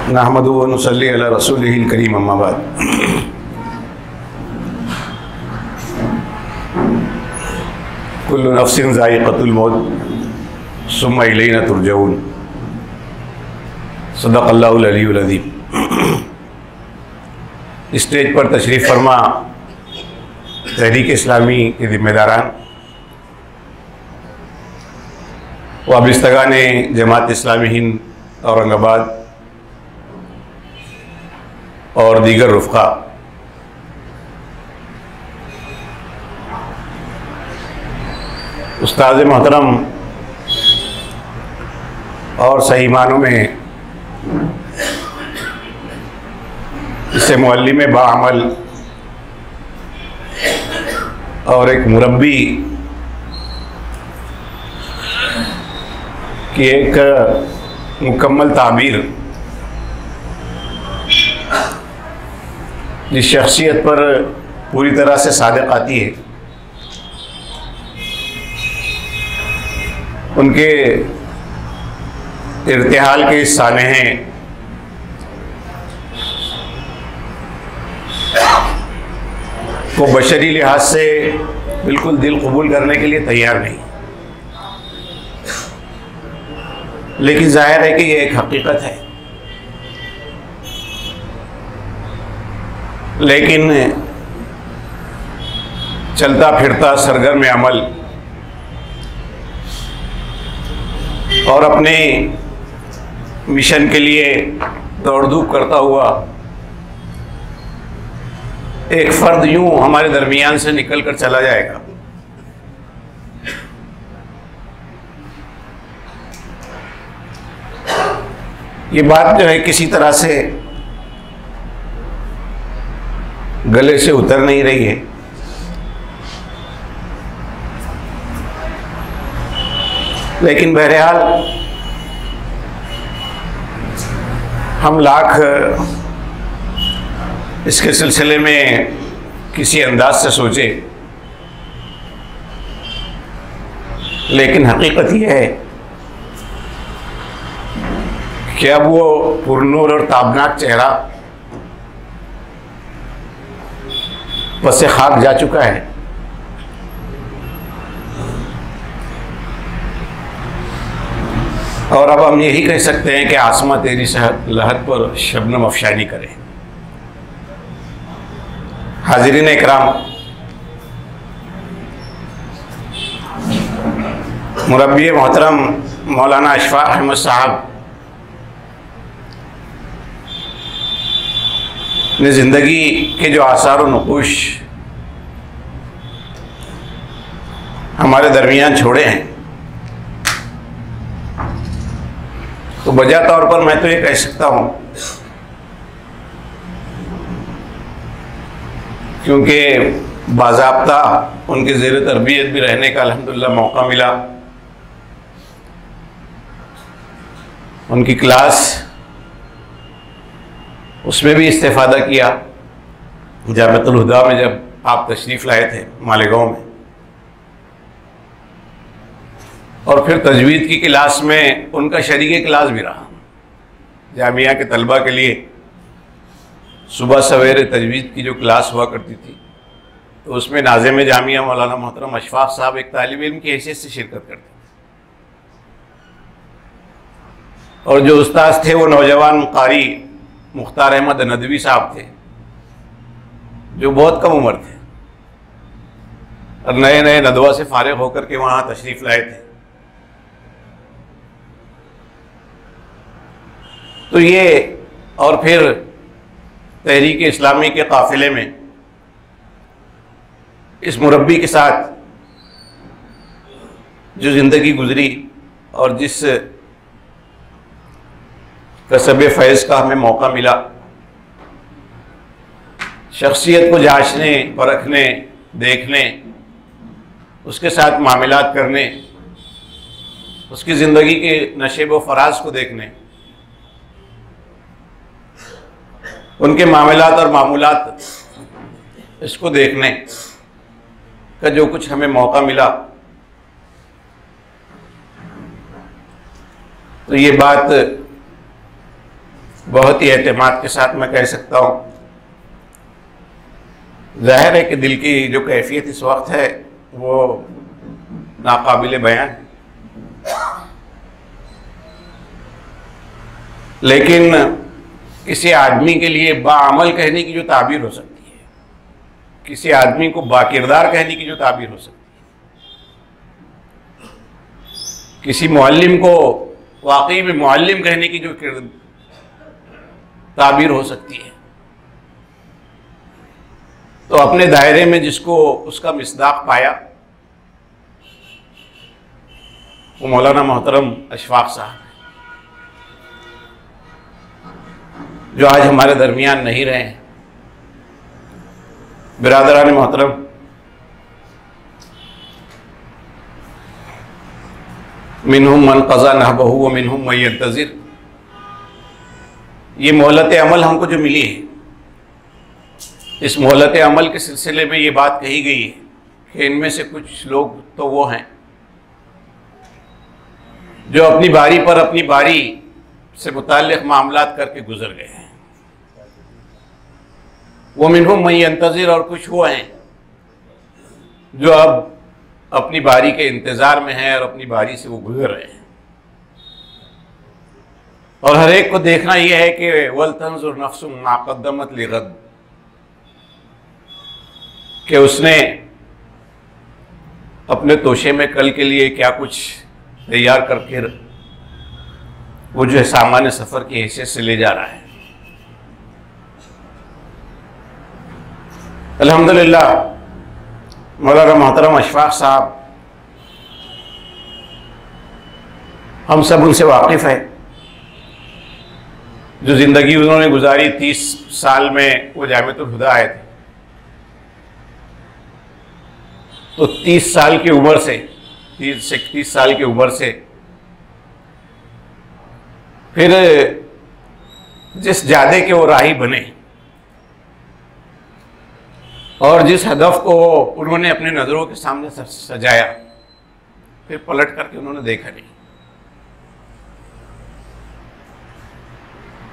नहमदुहु व नुसल्ली अला रसूलिहिल करीम, अम्मा बाद। कुल्लु नफ्सिन ज़ाइक़तुल मौत सुम्मा इलैना तुरजऊन। सदक़ल्लाहुल अलीयुल अज़ीम। स्टेज पर तशरीफ़ फरमा तहरीक इस्लामी के ज़िम्मेदारान, वाबिस्तगान जमात इस्लामी हिंद औरंगाबाद और दीगर रुफ़क़ा, उस्ताद मोहतरम और सही मानों में इससे मुअल्लिम बाअमल और एक मुरब्बी की एक मुकम्मल ताबीर, जिस शख्सियत पर पूरी तरह से सादिक़ आती है, उनके इर्तिहाल के सानहे को बशरी लिहाज से बिल्कुल दिल कबूल करने के लिए तैयार नहीं, लेकिन जाहिर है कि ये एक हकीकत है। लेकिन चलता फिरता सरगर्म अमल और अपने मिशन के लिए दौड़ धूप करता हुआ एक फ़र्द यूं हमारे दरमियान से निकल कर चला जाएगा, ये बात जो है किसी तरह से गले से उतर नहीं रही है। लेकिन बहरहाल हम लाख इसके सिलसिले में किसी अंदाज से सोचे, लेकिन हकीकत यह है कि अब वो पुरनूर और ताबनाक चेहरा पसे खाक जा चुका है। और अब हम यही कह सकते हैं कि आसमां तेरी लहद पर शबनम अफशानी करे। हाज़रीन इकराम, मुरब्बी मोहतरम मौलाना अशफाक अहमद साहब ने ज़िंदगी के जो आसार और नक़ूश हमारे दरमियान छोड़े हैं, तो बजा तौर पर मैं तो ये कह सकता हूँ, क्योंकि बाज़ाब्ता उनके ज़ेर तरबियत भी रहने का अल्हम्दुलिल्लाह मौका मिला। उनकी क्लास उसमें भी इस्तेफ़ादा किया जामिअतुल हुदा में, जब आप तशरीफ़ लाए थे मालेगांव में। और फिर तजवीद की क्लास में उनका शरीक क्लास भी रहा। जामिया के तलबा के लिए सुबह सवेरे तजवीद की जो क्लास हुआ करती थी, तो उसमें नाज़िम जामिया मौलाना मोहतरम अशफाक साहब एक तालिब इल्म की हैसियत से शिरकत करते थे। और जो उस्ताद थे वो नौजवान कारी मुख्तार अहमद नदवी साहब थे, जो बहुत कम उम्र थे और नए नए नदवा से फारिग होकर के वहाँ तशरीफ़ लाए थे। तो ये, और फिर तहरीक इस्लामी के काफ़िले में इस मुरब्बी के साथ जो ज़िंदगी गुजरी और जिस कसब फैज़ का हमें मौका मिला, शख्सियत को जांचने, परखने, देखने, उसके साथ मामलात करने, उसकी ज़िंदगी के नशेब व फराज को देखने, उनके मामलात और मामूलात इसको देखने का जो कुछ हमें मौका मिला, तो ये बात बहुत ही एतमाद के साथ मैं कह सकता हूँ, जाहिर है कि दिल की जो कैफियत इस वक्त है वो नाकाबिल बयान, लेकिन किसी आदमी के लिए बाअमल कहने की जो ताबीर हो सकती है, किसी आदमी को बाकिरदार कहने की जो ताबीर हो सकती है, किसी मुअल्लिम को वाकई में मुअल्लिम कहने की जो ताबीर हो सकती है, तो अपने दायरे में जिसको उसका मिस्दाक पाया वो मौलाना मोहतरम अशफाक साहब, जो आज हमारे दरमियान नहीं रहे हैं। बिरादरान मोहतरम, मिनहुम मन क़ज़ा नहबहु व मिनहुम मन यंतज़िर, ये मोहलत अमल हमको जो मिली है, इस मोहलत अमल के सिलसिले में ये बात कही गई है कि इनमें से कुछ लोग तो वो हैं जो अपनी बारी पर अपनी बारी से मुताल्लिक़ मामलात करके गुजर गए हैं। वो मिनहुम मन यंतज़िर, और कुछ वो हैं जो अब अपनी बारी के इंतज़ार में हैं और अपनी बारी से वो गुजर रहे हैं। और हर एक को देखना यह है कि वल तंजुर नफ्सुम मा क़द्दमत लिग़द, कि उसने अपने तोशे में कल के लिए क्या कुछ तैयार करके वो जो है सामान्य सफ़र की हैसियत से ले जा रहा है। अल्हम्दुलिल्लाह मौलाना मोहतरम अशफाक साहब, हम सब उनसे वाकिफ़ है। जो ज़िंदगी उन्होंने गुजारी 30 साल में, वो जामिअतुल हुदा आए थे, तो 30 साल की उम्र से 30 साल की उम्र से फिर जिस जादे के वो राही बने और जिस हदफ को उन्होंने अपने नज़रों के सामने सजाया, फिर पलट करके उन्होंने देखा नहीं।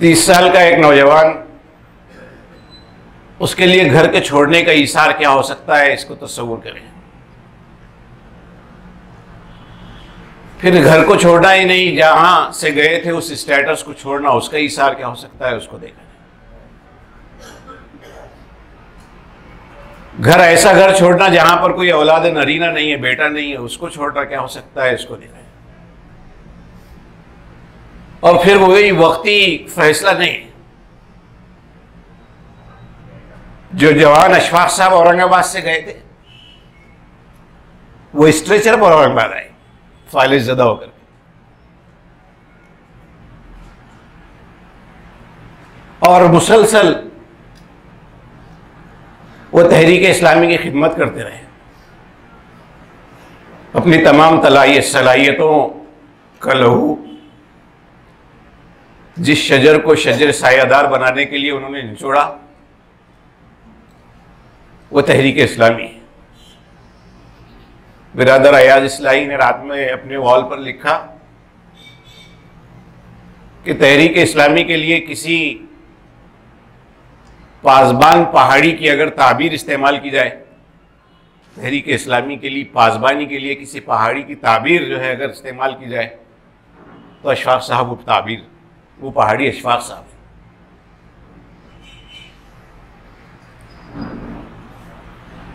30 साल का एक नौजवान, उसके लिए घर के छोड़ने का इशार क्या हो सकता है, इसको तस्वुर करें। फिर घर को छोड़ना ही नहीं, जहां से गए थे उस स्टेटस को छोड़ना, उसका इशार क्या हो सकता है, उसको देखा। घर, ऐसा घर छोड़ना जहां पर कोई औलाद नरीना नहीं है, बेटा नहीं है, उसको छोड़ना क्या हो सकता है, इसको देखा। और फिर वही वक्ती फैसला नहीं, जो जवान अशफाक साहब औरंगाबाद से गए थे, वो स्ट्रेचर पर औरंगाबाद आए फालिज ज़दा होकर, और मुसलसल वो तहरीक इस्लामी की खिदमत करते रहे। अपनी तमाम सलाहियतों का लहू जिस शजर को शजर सायादार बनाने के लिए उन्होंने निचोड़ा, वो तहरीक इस्लामी है। बिरादर अयाज इस्लाही ने रात में अपने वॉल पर लिखा कि तहरीक इस्लामी के लिए किसी पासबान पहाड़ी की अगर ताबीर इस्तेमाल की जाए, तहरीक इस्लामी के लिए पासबानी के लिए किसी पहाड़ी की ताबीर जो है अगर इस्तेमाल की जाए, तो अशफाक साहब वो ताबीर, वो पहाड़ी अशफाक साहब।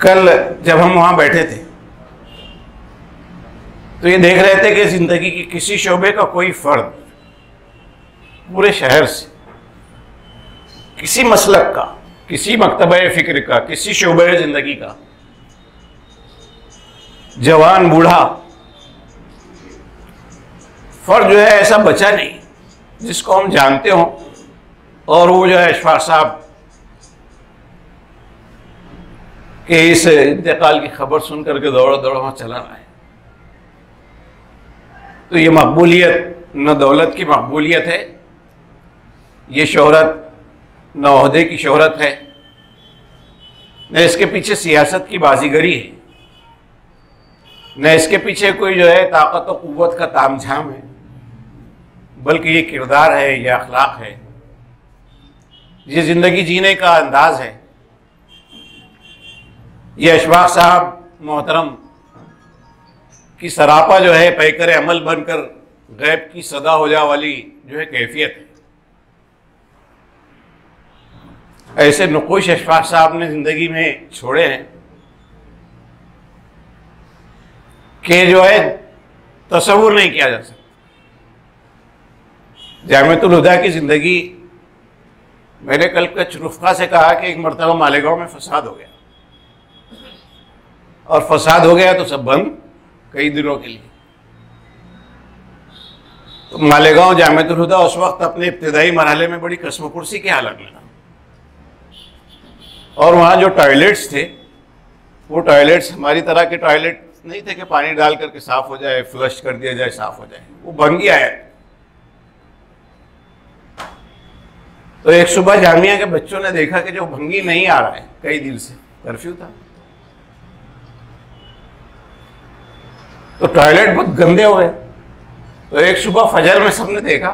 कल जब हम वहां बैठे थे तो ये देख रहे थे कि जिंदगी की किसी शोबे का कोई फर्द पूरे शहर से, किसी मसलक का, किसी मकतबे फिक्र का, किसी शोबे जिंदगी का, जवान बूढ़ा फर्द जो है ऐसा बचा नहीं जिसको हम जानते हों, और वो जो है अशफाक साहब के इस इंतकाल की खबर सुन करके दौड़ा दौड़ा वहां चला रहा है। तो ये मकबूलियत न दौलत की मकबूलियत है, ये शोहरत न ओहदे की शोहरत है, न इसके पीछे सियासत की बाजीगरी है, न इसके पीछे कोई जो है ताकत और कुव्वत का तामझाम है, बल्कि ये किरदार है, ये अखलाक है, ये ज़िंदगी जीने का अंदाज है। ये अशफाक साहब मोहतरम की सरापा जो है पैकर अमल बनकर गैब की सदा हो जा वाली जो है कैफियत है। ऐसे नुक़ूश अशफाक साहब ने ज़िंदगी में छोड़े हैं कि जो है तसव्वुर नहीं किया जा सकता। जामिअतुल हुदा की ज़िंदगी, मैंने कल कुछ रुफ़क़ा से कहा कि एक मरतबा मालेगांव में फसाद हो गया, और फसाद हो गया तो सब बंद कई दिनों के लिए। तो मालेगांव जामिअतुल हुदा उस वक्त अपने इब्तिदाई मरहले में बड़ी कसम कुर्सी के हालत में था, और वहाँ जो टॉयलेट्स थे वो टॉयलेट्स हमारी तरह के टॉयलेट नहीं थे कि पानी डाल करके साफ़ हो जाए, फ्लश कर दिया जाए, साफ़ हो जाए। वो भंगी आया। तो एक सुबह जामिया के बच्चों ने देखा कि जो भंगी नहीं आ रहा है, कई दिन से कर्फ्यू था, तो टॉयलेट बहुत गंदे हो गए। तो एक सुबह फजर में सबने देखा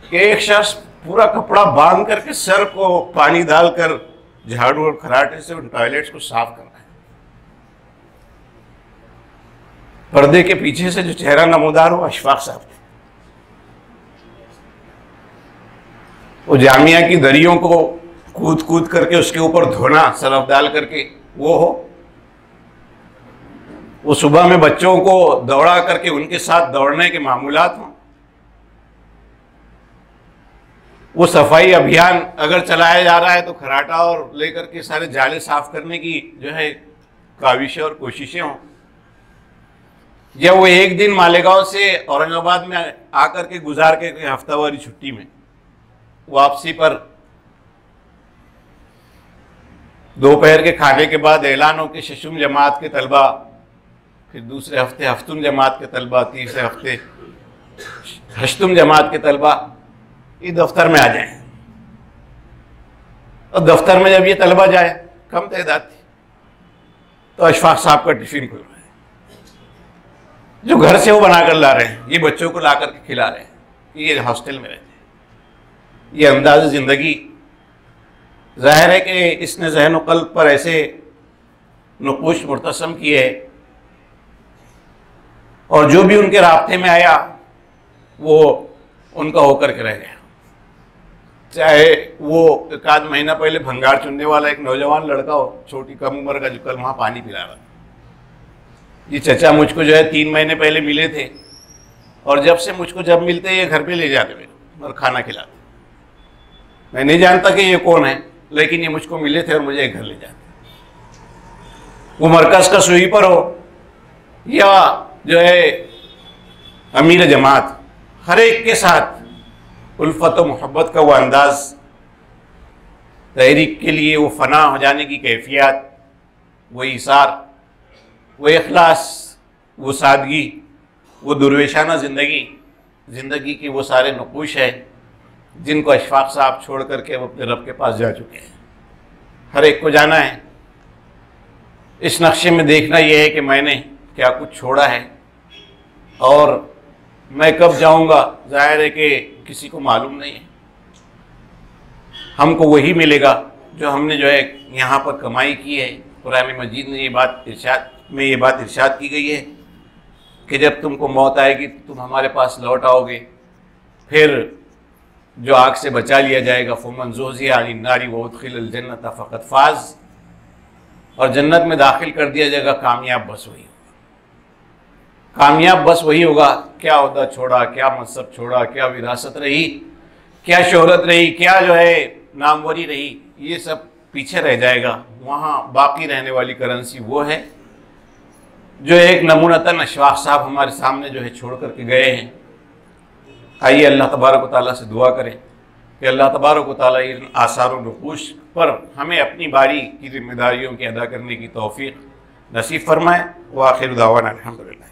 कि एक शख्स पूरा कपड़ा बांध करके सर को पानी डालकर झाड़ू और खराटे से उन टॉयलेट्स को साफ कर रहा है। पर्दे के पीछे से जो चेहरा नमूदार हो अशफाक साहब थे। वो जामिया की दरियों को कूद कूद करके उसके ऊपर धोना सरफ डाल करके वो हो, वो सुबह में बच्चों को दौड़ा करके उनके साथ दौड़ने के मामूलात हों, वो सफाई अभियान अगर चलाया जा रहा है तो खराटा और लेकर के सारे जाले साफ करने की जो है काविशें और कोशिशें हों। जब वो एक दिन मालेगांव से औरंगाबाद में आकर के गुजार के हफ्तावारी छुट्टी में वापसी पर दोपहर के खाने के बाद ऐलान हो कि शशुम जमात के तलबा, फिर दूसरे हफ्ते हफ्तुम जमात के तलबा, तीसरे हफ्ते हश्तुम जमात के तलबा ये दफ्तर में आ जाए। और दफ्तर में जब ये तलबा जाए, कम तादाद थी, तो अशफाक साहब का टिफिन खुल रहा है, जो घर से वो बनाकर ला रहे हैं, ये बच्चों को ला करके खिला रहे हैं। ये हॉस्टल में रहते हैं। ये अंदाज़ ज़िंदगी, जाहिर है कि इसने ज़हन व क़ल्ब पर ऐसे नुक़ूश मुर्तसम किए, और जो भी उनके राब्ते में आया वो उनका होकर के रह गया। चाहे वो एक आध महीना पहले भंगार चुनने वाला एक नौजवान लड़का हो, छोटी कम उम्र का, जो कल वहाँ पानी पिला रहा था। ये चचा मुझको जो है 3 महीने पहले मिले थे, और जब से मुझको जब मिलते ये घर पे ले जाते मेरे और खाना खिलाते। मैं नहीं जानता कि ये कौन है, लेकिन ये मुझको मिले थे और मुझे घर ले जाते। वो मरकज़ का स्वीपर हो या जो है अमीर जमात, हर एक के साथ उल्फत व मोहब्बत का वो अंदाज़, तहरीक के लिए वो फ़ना हो जाने की कैफियत, वो इसार, वो इखलास, वो सादगी, वो दुर्वेशाना ज़िंदगी की वो सारे नुक़ूश है जिनको अशफाक साहब छोड़ करके वो अपने रब के पास जा चुके हैं। हर एक को जाना है। इस नक्शे में देखना यह है कि मैंने क्या कुछ छोड़ा है और मैं कब जाऊंगा, जाहिर है कि किसी को मालूम नहीं है। हमको वही मिलेगा जो हमने जो है यहाँ पर कमाई की है। कुरान मजीद ने ये बात इरशाद की गई है कि जब तुमको मौत आएगी तो तुम हमारे पास लौट आओगे, फिर जो आग से बचा लिया जाएगा, फमन ज़ुहज़िया अनिन नारी व उदखिलल जन्नत फ़क़द फ़ाज़, और जन्नत में दाखिल कर दिया जाएगा, कामयाब बस वही होगा। कामयाब बस वही होगा। क्या ओहदा छोड़ा, क्या मनसब छोड़ा, क्या विरासत रही, क्या शोहरत रही, क्या जो है नामवरी रही, ये सब पीछे रह जाएगा। वहाँ बाकी रहने वाली करेंसी वो है जो एक नमूनतन अशफाक साहब हमारे सामने जो है छोड़ करके गए हैं। आइए अल्लाह तबारक व तआला से दुआ करें कि अल्लाह तबारक व तआला इन आसार व नुक़ूश पर हमें अपनी बारी की जिम्मेदारियों की अदा करने की तौफ़ीक़ नसीब फरमाए। व आखिर दावाना अल्हम्दुलिल्लाह।